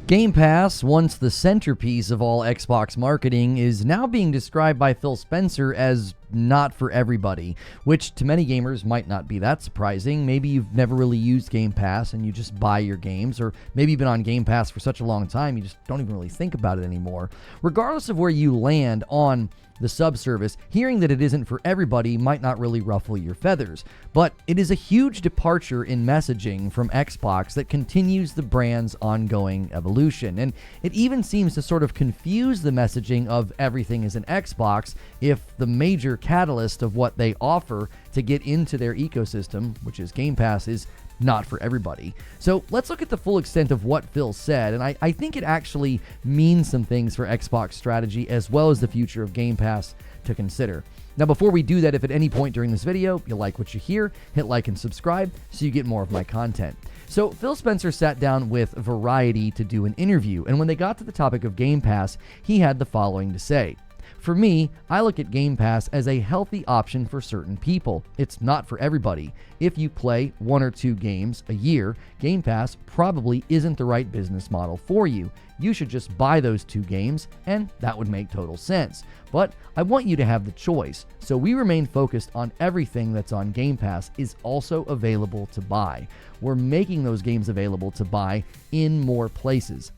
Game Pass, once the centerpiece of all Xbox marketing, is now being described by Phil Spencer as not for everybody, which to many gamers might not be that surprising. Maybe you've never really used Game Pass and you just buy your games, or maybe you've been on Game Pass for such a long time you just don't even really think about it anymore. Regardless of where you land on the subservice, hearing that it isn't for everybody might not really ruffle your feathers, but it is a huge departure in messaging from Xbox that continues the brand's ongoing evolution, and it even seems to sort of confuse the messaging of everything is an Xbox if the major catalyst of what they offer to get into their ecosystem, which is Game Pass, is not for everybody. So let's look at the full extent of what Phil said, and I think it actually means some things for Xbox strategy as well as the future of Game Pass to consider. Now, before we do that, if at any point during this video you like what you hear, hit like and subscribe so you get more of my content. So Phil Spencer sat down with Variety to do an interview, and when they got to the topic of Game Pass, he had the following to say. For me, I look at Game Pass as a healthy option for certain people. It's not for everybody. If you play 1 or 2 games a year, Game Pass probably isn't the right business model for you. You should just buy those 2 games, and that would make total sense. But I want you to have the choice, so we remain focused on everything that's on Game Pass is also available to buy. We're making those games available to buy in more places.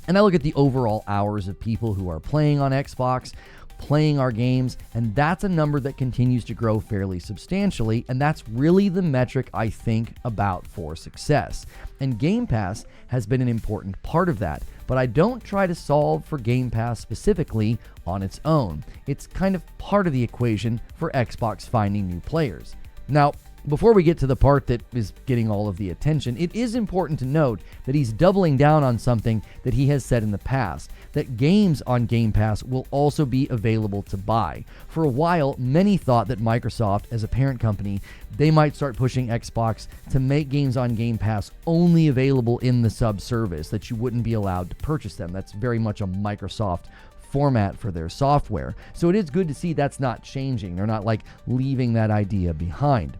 And I look at the overall hours of people who are playing on Xbox, playing our games, and that's a number that continues to grow fairly substantially, and that's really the metric I think about for success. And Game Pass has been an important part of that, but I don't try to solve for Game Pass specifically on its own. It's kind of part of the equation for Xbox finding new players. Now, before we get to the part that is getting all of the attention, it is important to note that he's doubling down on something that he has said in the past, that games on Game Pass will also be available to buy. For a while, many thought that Microsoft, as a parent company, they might start pushing Xbox to make games on Game Pass only available in the sub-service, that you wouldn't be allowed to purchase them. That's very much a Microsoft format for their software. So it is good to see that's not changing. They're not like leaving that idea behind.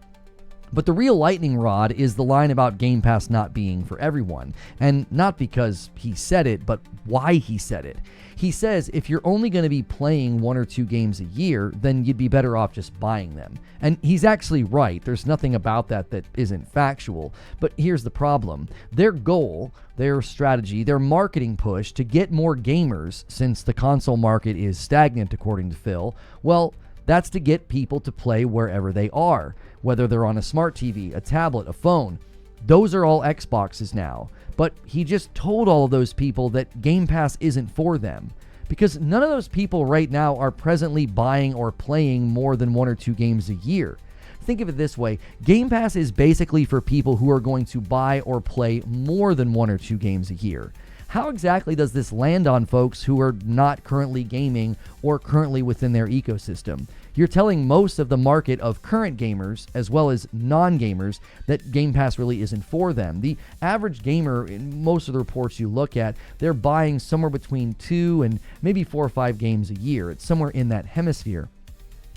But the real lightning rod is the line about Game Pass not being for everyone. And not because he said it, but why he said it. He says if you're only going to be playing 1 or 2 games a year, then you'd be better off just buying them. And he's actually right. There's nothing about that that isn't factual. But here's the problem. Their goal, their strategy, their marketing push to get more gamers, since the console market is stagnant according to Phil, well, that's to get people to play wherever they are, whether they're on a smart TV, a tablet, a phone. Those are all Xboxes now. But he just told all of those people that Game Pass isn't for them, because none of those people right now are presently buying or playing more than 1 or 2 games a year. Think of it this way. Game Pass is basically for people who are going to buy or play more than 1 or 2 games a year. How exactly does this land on folks who are not currently gaming or currently within their ecosystem? You're telling most of the market of current gamers, as well as non-gamers, that Game Pass really isn't for them. The average gamer, in most of the reports you look at, they're buying somewhere between 2 and maybe 4 or 5 games a year. It's somewhere in that hemisphere.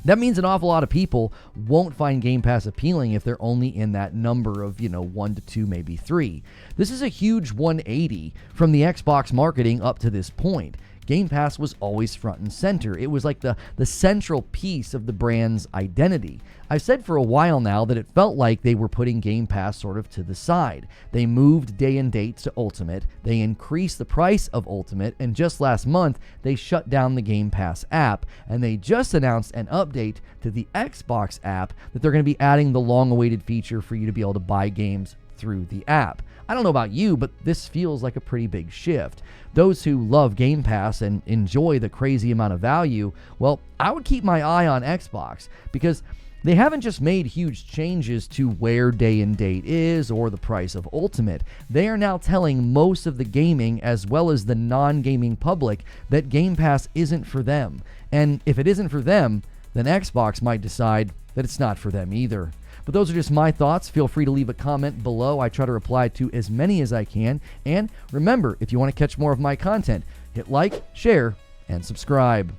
That means an awful lot of people won't find Game Pass appealing if they're only in that number of, 1 to 2, maybe 3. This is a huge 180 from the Xbox marketing up to this point. Game Pass was always front and center. It was like the central piece of the brand's identity. I've said for a while now that it felt like they were putting Game Pass sort of to the side. They moved day and dates to Ultimate, they increased the price of Ultimate, and just last month they shut down the Game Pass app, and they just announced an update to the Xbox app that they're going to be adding the long-awaited feature for you to be able to buy games through the app. I don't know about you, but this feels like a pretty big shift. Those who love Game Pass and enjoy the crazy amount of value, well, I would keep my eye on Xbox, because they haven't just made huge changes to where day and date is or the price of Ultimate. They are now telling most of the gaming as well as the non-gaming public that Game Pass isn't for them. And if it isn't for them, then Xbox might decide that it's not for them either. But those are just my thoughts. Feel free to leave a comment below. I try to reply to as many as I can. And remember, if you want to catch more of my content, hit like, share, and subscribe.